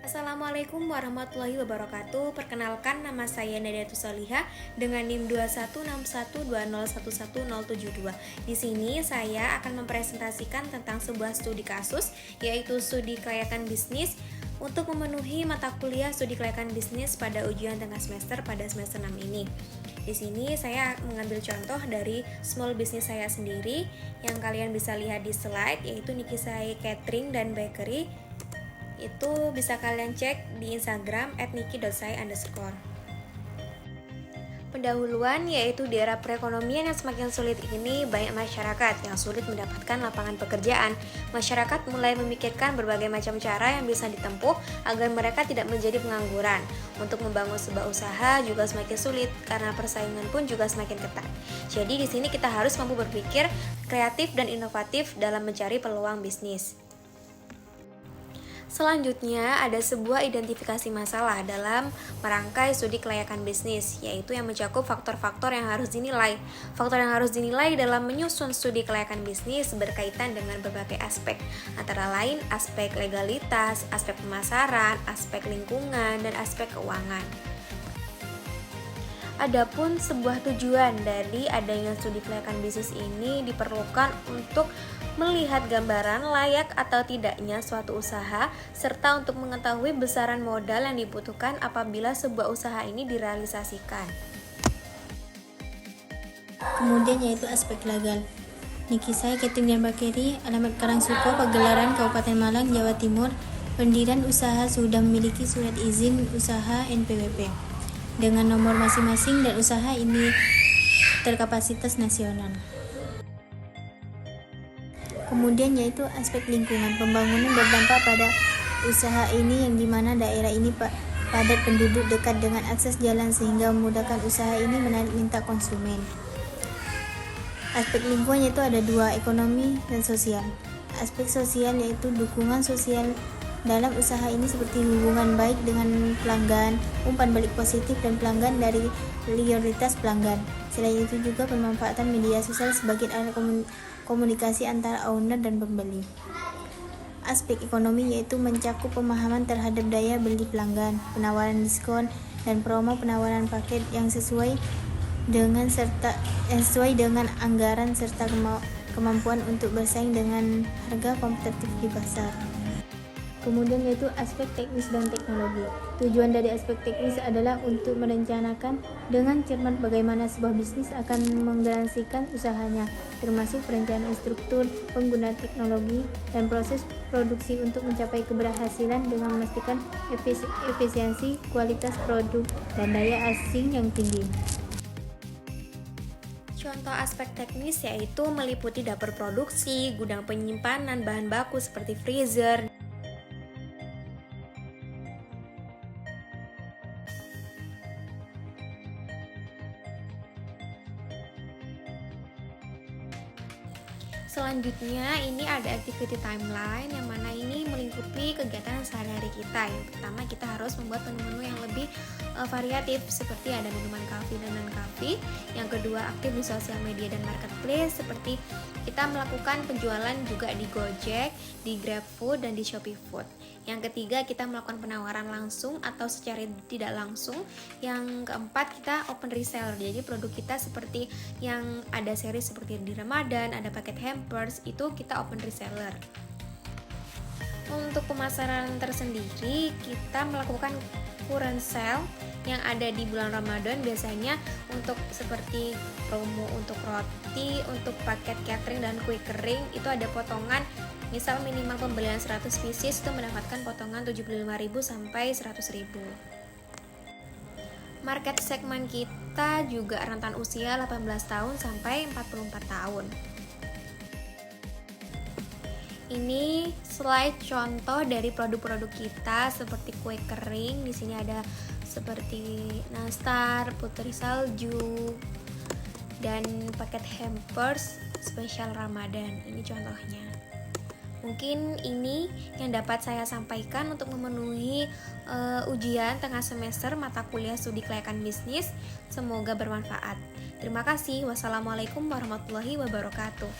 Assalamualaikum warahmatullahi wabarakatuh. Perkenalkan, nama saya Nadiatus Solihah dengan NIM 216120111072. Di sini saya akan mempresentasikan tentang sebuah studi kasus, yaitu studi kelayakan bisnis untuk memenuhi mata kuliah studi kelayakan bisnis pada ujian tengah semester pada semester 6 ini. Di sini saya mengambil contoh dari small business saya sendiri yang kalian bisa lihat di slide, yaitu Nikisai Catering dan Bakery. Itu bisa kalian cek di Instagram @niki.sai_. Pendahuluan, yaitu di era perekonomian yang semakin sulit ini, banyak masyarakat yang sulit mendapatkan lapangan pekerjaan. Masyarakat mulai memikirkan berbagai macam cara yang bisa ditempuh agar mereka tidak menjadi pengangguran. Untuk membangun sebuah usaha juga semakin sulit karena persaingan pun juga semakin ketat. Jadi di sini kita harus mampu berpikir kreatif dan inovatif dalam mencari peluang bisnis. Selanjutnya, ada sebuah identifikasi masalah dalam merangkai studi kelayakan bisnis, yaitu yang mencakup faktor-faktor yang harus dinilai. Faktor yang harus dinilai dalam menyusun studi kelayakan bisnis berkaitan dengan berbagai aspek, antara lain aspek legalitas, aspek pemasaran, aspek lingkungan, dan aspek keuangan. Adapun sebuah tujuan dari adanya studi kelayakan bisnis ini diperlukan untuk melihat gambaran layak atau tidaknya suatu usaha, serta untuk mengetahui besaran modal yang dibutuhkan apabila sebuah usaha ini direalisasikan. Kemudian yaitu aspek legal. Nikisai Catering dan Bakery, alamat Karangsuko, Pagelaran, Kabupaten Malang, Jawa Timur. Pendirian usaha sudah memiliki surat izin usaha NPWP dengan nomor masing-masing dan usaha ini terkapasitas nasional. Kemudian yaitu aspek lingkungan. Pembangunan berdampak pada usaha ini yang dimana daerah ini padat penduduk dekat dengan akses jalan sehingga memudahkan usaha ini menarik minat konsumen. Aspek lingkungan yaitu ada dua, ekonomi dan sosial. Aspek sosial yaitu dukungan sosial dalam usaha ini seperti hubungan baik dengan pelanggan, umpan balik positif dan pelanggan dari loyalitas pelanggan. Selain itu juga pemanfaatan media sosial sebagai alat komunikasi antara owner dan pembeli. Aspek ekonomi yaitu mencakup pemahaman terhadap daya beli pelanggan, penawaran diskon dan promo, penawaran paket yang sesuai dengan anggaran serta kemampuan untuk bersaing dengan harga kompetitif di pasar. Kemudian yaitu aspek teknis dan teknologi. Tujuan dari aspek teknis adalah untuk merencanakan dengan cermat bagaimana sebuah bisnis akan menggenerasikan usahanya, termasuk perencanaan struktur, penggunaan teknologi, dan proses produksi untuk mencapai keberhasilan dengan memastikan efisiensi, kualitas produk, dan daya saing yang tinggi. Contoh aspek teknis yaitu meliputi dapur produksi, gudang penyimpanan bahan baku seperti freezer. Selanjutnya ini ada activity timeline yang mana ini melingkupi kegiatan sehari-hari kita. Yang pertama kita harus membuat menu-menu yang lebih variatif seperti ada minuman coffee dan non-coffee. Yang kedua aktif di sosial media dan marketplace seperti kita melakukan penjualan juga di Gojek, di GrabFood dan di ShopeeFood. Yang ketiga kita melakukan penawaran langsung atau secara tidak langsung. Yang keempat kita open reseller. Jadi produk kita seperti yang ada seri seperti di Ramadan, ada paket hampers, itu kita open reseller. Untuk pemasaran tersendiri kita melakukan current sale yang ada di bulan Ramadan, biasanya untuk seperti promo untuk roti, untuk paket catering dan kue kering itu ada potongan. Misal minimal pembelian 100 pieces itu mendapatkan potongan 75.000 sampai 100.000. Market segmen kita juga rentan usia 18 tahun sampai 44 tahun. Ini slide contoh dari produk-produk kita seperti kue kering. Di sini ada seperti nastar, putri salju, dan paket hampers spesial Ramadan. Ini contohnya. Mungkin ini yang dapat saya sampaikan untuk memenuhi ujian tengah semester mata kuliah studi kelayakan bisnis. Semoga bermanfaat. Terima kasih. Wassalamualaikum warahmatullahi wabarakatuh.